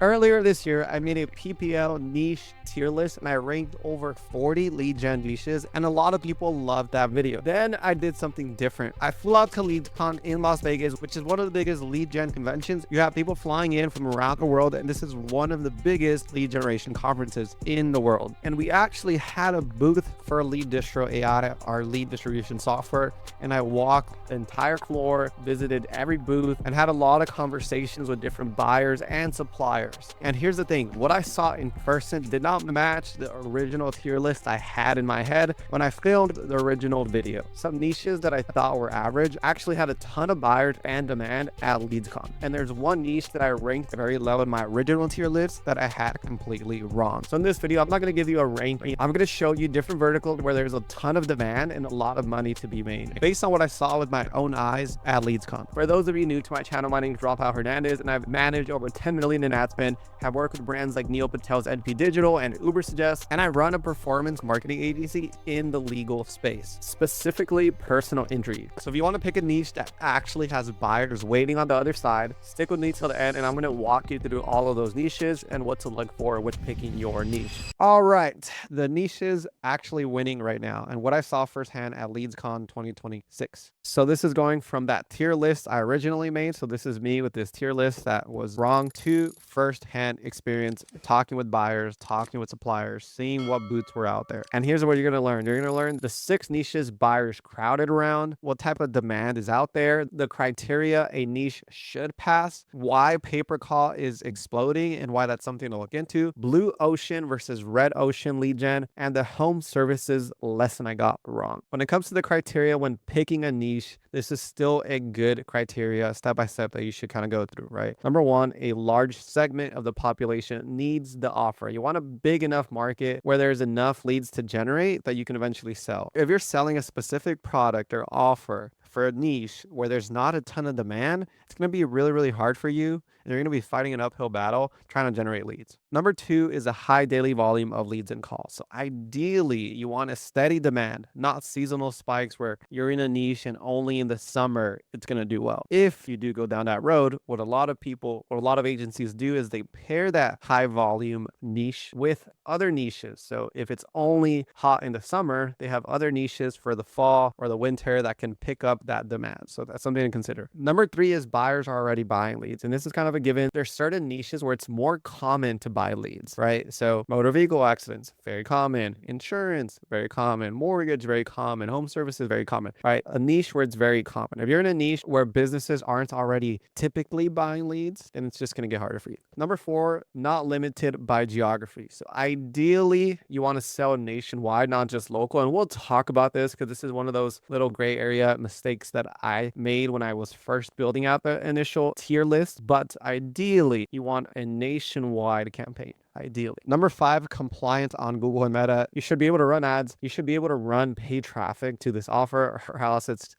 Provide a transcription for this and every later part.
Earlier this year, I made a PPL niche tier list and I ranked over 40 lead gen niches, and a lot of people loved that video. Then I did something different. I flew out to LeadsCon in Las Vegas, which is one of the biggest lead gen conventions. You have people flying in from around the world, and this is one of the biggest lead generation conferences in the world. And we actually had a booth for Lead Distro AI, our lead distribution software, and I walked the entire floor, visited every booth, and had a lot of conversations with different buyers and suppliers. And here's the thing, what I saw in person did not match the original tier list I had in my head when I filmed the original video. Some niches that I thought were average actually had a ton of buyers and demand at LeadsCon. And there's one niche that I ranked very low in my original tier list that I had completely wrong. So in this video, I'm not going to give you a ranking. I'm going to show you different verticals where there's a ton of demand and a lot of money to be made based on what I saw with my own eyes at LeadsCon. For those of you new to my channel, my name is Rafael Hernandez, and I've managed over 10 million in ad spend, have worked with brands like Neil Patel's NP Digital and Uber Suggest, and I run a performance marketing agency in the legal space, specifically personal injury. So if you want to pick a niche that actually has buyers waiting on the other side, stick with me till the end, and I'm going to walk you through all of those niches and what to look for with picking your niche. All right, the niches actually winning right now, and what I saw firsthand at LeadsCon 2026. So this is going from that tier list I originally made. So this is me with this tier list that was wrong to first-hand experience, talking with buyers, talking with suppliers, seeing what booths were out there. And here's what you're going to learn. You're going to learn the 6 niches buyers crowded around, what type of demand is out there, the criteria a niche should pass, why pay-per-call is exploding and why that's something to look into, blue ocean versus red ocean lead gen, and the home services lesson I got wrong. When it comes to the criteria when picking a niche, this is still a good criteria step by step that you should kind of go through, right? Number one, a large segment of the population needs the offer. You want a big enough market where there's enough leads to generate that you can eventually sell. If you're selling a specific product or offer for a niche where there's not a ton of demand, it's going to be really, really hard for you. And you're going to be fighting an uphill battle trying to generate leads. Number two is a high daily volume of leads and calls. So ideally, you want a steady demand, not seasonal spikes where you're in a niche and only in the summer it's going to do well. If you do go down that road, what a lot of people or a lot of agencies do is they pair that high volume niche with other niches. So if it's only hot in the summer, they have other niches for the fall or the winter that can pick up that demand. So that's something to consider. Number three is buyers are already buying leads. And this is kind of a given. There's certain niches where it's more common to buy leads, right? So motor vehicle accidents, very common. Insurance, very common. Mortgage, very common. Home services, very common, right? A niche where it's very common. If you're in a niche where businesses aren't already typically buying leads, then it's just going to get harder for you. Number four, not limited by geography. So ideally, you want to sell nationwide, not just local. And we'll talk about this because this is one of those little gray area mistakes that I made when I was first building out the initial tier list. But ideally, you want a nationwide campaign. Ideally. Number five, compliance on Google and Meta. You should be able to run ads. You should be able to run paid traffic to this offer, or else it's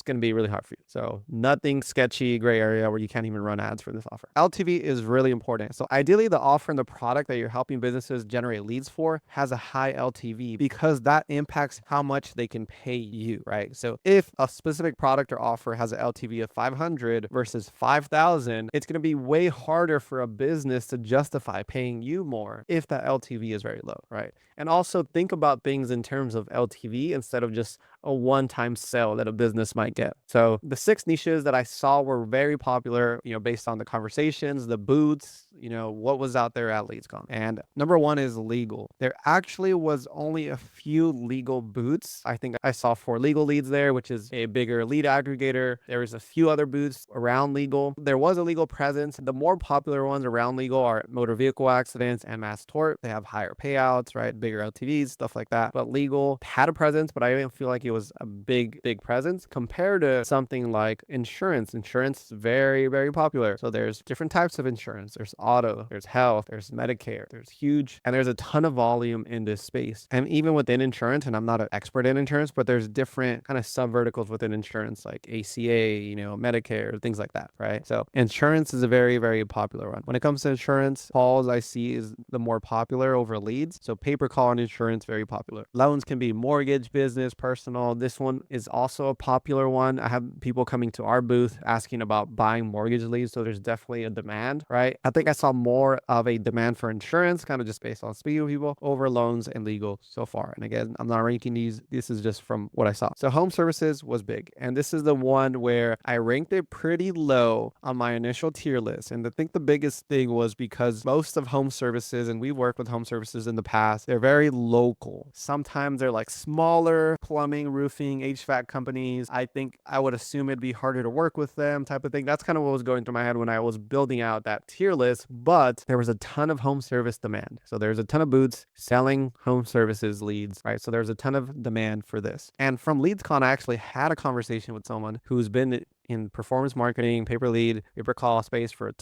going to be really hard for you. So nothing sketchy, gray area where you can't even run ads for this offer. LTV is really important. So ideally, the offer and the product that you're helping businesses generate leads for has a high LTV because that impacts how much they can pay you, right? So if a specific product or offer has an LTV of 500 versus 5,000, it's going to be way harder for a business to justify paying you more if that LTV is very low, right? And also think about things in terms of LTV instead of just a one-time sale that a business might get. So the 6 niches that I saw were very popular, based on the conversations, the booths, what was out there at LeadsCon. And number one is legal. There actually was only a few legal booths. I think I saw 4 legal leads there, which is a bigger lead aggregator. There was a few other booths around legal. There was a legal presence. The more popular ones around legal are motor vehicle accidents and mass tort. They have higher payouts, right? Bigger LTVs, stuff like that. But legal had a presence, but I didn't feel like it was a big presence compared to something like insurance. Insurance is very, very popular. So there's different types of insurance. There's auto, there's health, there's Medicare, and there's a ton of volume in this space. And even within insurance, and I'm not an expert in insurance, but there's different kind of sub verticals within insurance like ACA, Medicare, things like that, right? So insurance is a very, very popular one. When it comes to insurance, calls I see is the more popular over leads. So pay-per-call on insurance, very popular. Loans can be mortgage, business, personal, know, this one is also a popular one. I have people coming to our booth asking about buying mortgage leads. So there's definitely a demand, right? I think I saw more of a demand for insurance, kind of just based on speaking with people, over loans and legal so far. And again, I'm not ranking these. This is just from what I saw. So home services was big. And this is the one where I ranked it pretty low on my initial tier list. And I think the biggest thing was because most of home services, and we worked with home services in the past, they're very local. Sometimes they're like smaller plumbing, roofing, HVAC companies. I think I would assume it'd be harder to work with them, type of thing. That's kind of what was going through my head when I was building out that tier list. But there was a ton of home service demand. So there's a ton of booths selling home services leads, right? So there's a ton of demand for this. And from LeadsCon, I actually had a conversation with someone who's been in performance marketing, paper lead, paper call space for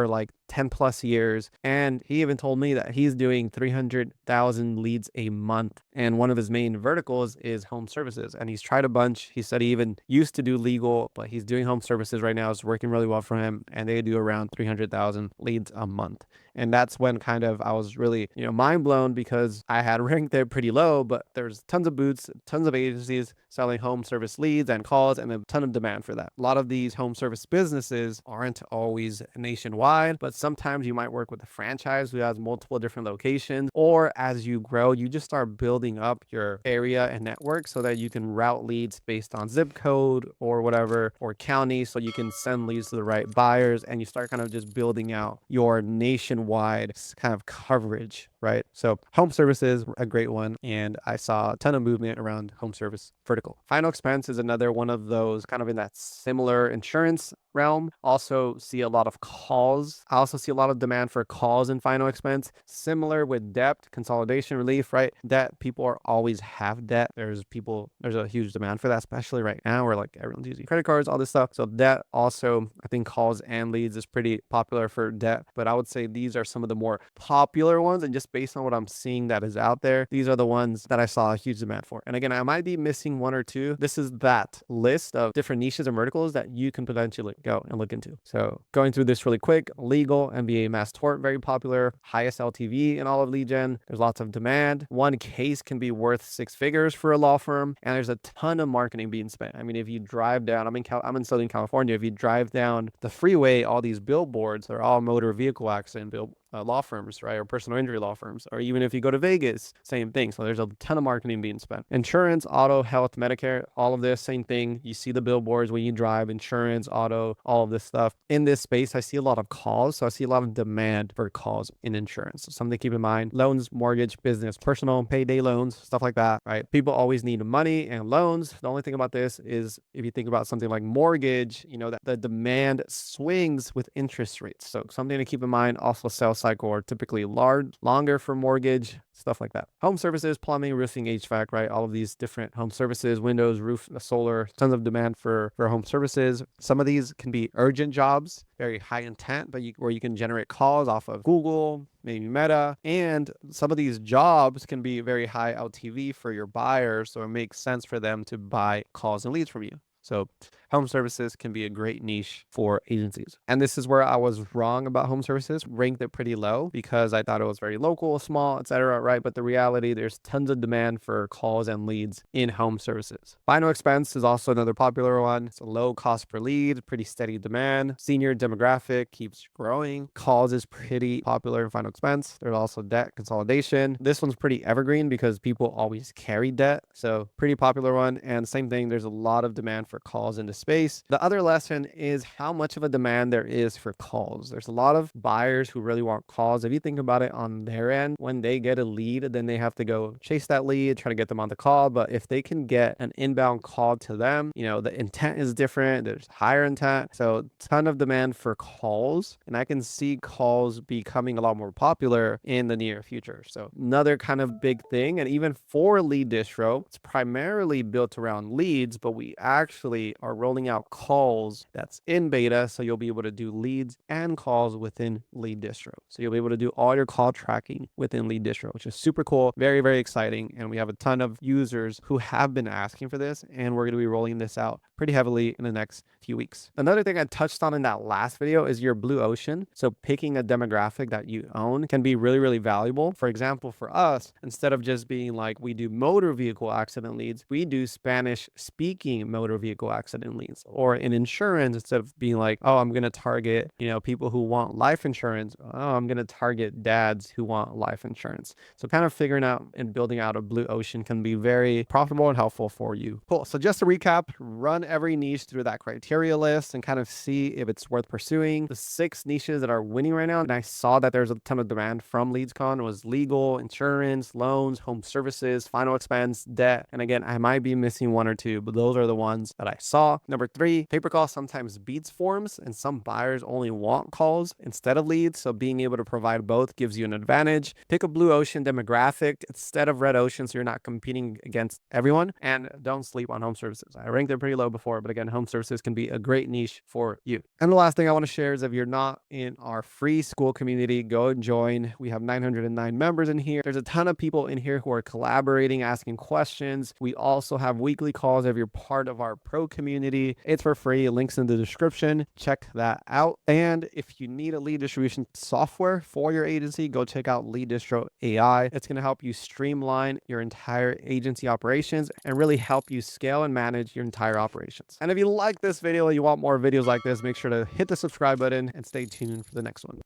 like 10 plus years. And he even told me that he's doing 300,000 leads a month. And one of his main verticals is home services. And he's tried a bunch. He said he even used to do legal, but he's doing home services right now. It's working really well for him. And they do around 300,000 leads a month. And that's when kind of I was really, mind blown, because I had ranked it pretty low, but there's tons of booths, tons of agencies selling home service leads and calls, and a ton of demand for that. A lot of these home service businesses aren't always nationwide, but sometimes you might work with a franchise who has multiple different locations, or as you grow, you just start building up your area and network so that you can route leads based on zip code or whatever, or county, so you can send leads to the right buyers, and you start kind of just building out your nationwide kind of coverage, right? So home services, a great one. And I saw a ton of movement around home service vertical. Final expense is another one of those kind of in that similar insurance realm. Also see a lot of calls. I also see a lot of demand for calls in final expense, similar with debt, consolidation relief, right? Debt, people are always have debt. There's a huge demand for that, especially right now where like everyone's using credit cards, all this stuff. So debt also, I think calls and leads is pretty popular for debt, but I would say these are some of the more popular ones. And just based on what I'm seeing that is out there, these are the ones that I saw a huge demand for. And again, I might be missing one or two. This is that list of different niches and verticals that you can potentially go and look into. So going through this really quick: legal, MBA, mass tort, very popular, highest LTV in all of lead gen. There's lots of demand. One case can be worth 6 figures for a law firm, and there's a ton of marketing being spent. I mean, if you drive down, I'm in Southern California. If you drive down the freeway, all these billboards are all motor vehicle accident law firms, right? Or personal injury law firms. Or even if you go to Vegas, same thing. So there's a ton of marketing being spent. Insurance, auto, health, Medicare, all of this, same thing. You see the billboards when you drive, insurance, auto, all of this stuff. In this space, I see a lot of calls. So I see a lot of demand for calls in insurance. So something to keep in mind: loans, mortgage, business, personal, payday loans, stuff like that, right? People always need money and loans. The only thing about this is if you think about something like mortgage, that the demand swings with interest rates. So something to keep in mind. Also, sales cycle are typically longer for mortgage, stuff like that. Home services, plumbing, roofing, HVAC, right? All of these different home services, windows, roof, solar, tons of demand for home services. Some of these can be urgent jobs, very high intent, but where you can generate calls off of Google, maybe Meta. And some of these jobs can be very high LTV for your buyers, so it makes sense for them to buy calls and leads from you. So home services can be a great niche for agencies. And this is where I was wrong about home services, ranked it pretty low because I thought it was very local, small, etc., right? But the reality, there's tons of demand for calls and leads in home services. Final expense is also another popular one. It's a low cost per lead, pretty steady demand. Senior demographic keeps growing. Calls is pretty popular in final expense. There's also debt consolidation. This one's pretty evergreen because people always carry debt. So pretty popular one. And same thing, there's a lot of demand for calls into space. The other lesson is how much of a demand there is for calls. There's a lot of buyers who really want calls. If you think about it on their end, when they get a lead, then they have to go chase that lead, try to get them on the call. But if they can get an inbound call to them, the intent is different. There's higher intent. So ton of demand for calls. And I can see calls becoming a lot more popular in the near future. So another kind of big thing. And even for Lead Distro, it's primarily built around leads, but we actually are rolling out calls that's in beta. So you'll be able to do leads and calls within Lead Distro. So you'll be able to do all your call tracking within Lead Distro, which is super cool. Very, very exciting. And we have a ton of users who have been asking for this, and we're going to be rolling this out pretty heavily in the next few weeks. Another thing I touched on in that last video is your blue ocean. So picking a demographic that you own can be really, really valuable. For example, for us, instead of just being like we do motor vehicle accident leads, we do Spanish speaking motor vehicle accident leads. Or in insurance, instead of being like, oh, I'm going to target, people who want life insurance. Oh, I'm going to target dads who want life insurance. So kind of figuring out and building out a blue ocean can be very profitable and helpful for you. Cool. So just to recap, run every niche through that criteria list and kind of see if it's worth pursuing. The 6 niches that are winning right now, and I saw that there's a ton of demand from LeadsCon, was legal, insurance, loans, home services, final expense, debt. And again, I might be missing 1 or 2, but those are the ones that I saw. Number 3, pay-per-call sometimes beats forms, and some buyers only want calls instead of leads. So being able to provide both gives you an advantage. Pick a blue ocean demographic instead of red ocean, so you're not competing against everyone. And don't sleep on home services. I ranked them pretty low before, but again, home services can be a great niche for you. And the last thing I want to share is if you're not in our free school community, go and join. We have 909 members in here. There's a ton of people in here who are collaborating, asking questions. We also have weekly calls if you're part of our pro community. It's for free. Links in the description. Check that out. And if you need a lead distribution software for your agency, go check out Lead Distro AI. It's going to help you streamline your entire agency operations and really help you scale and manage your entire operations. And if you like this video and you want more videos like this, make sure to hit the subscribe button and stay tuned for the next one.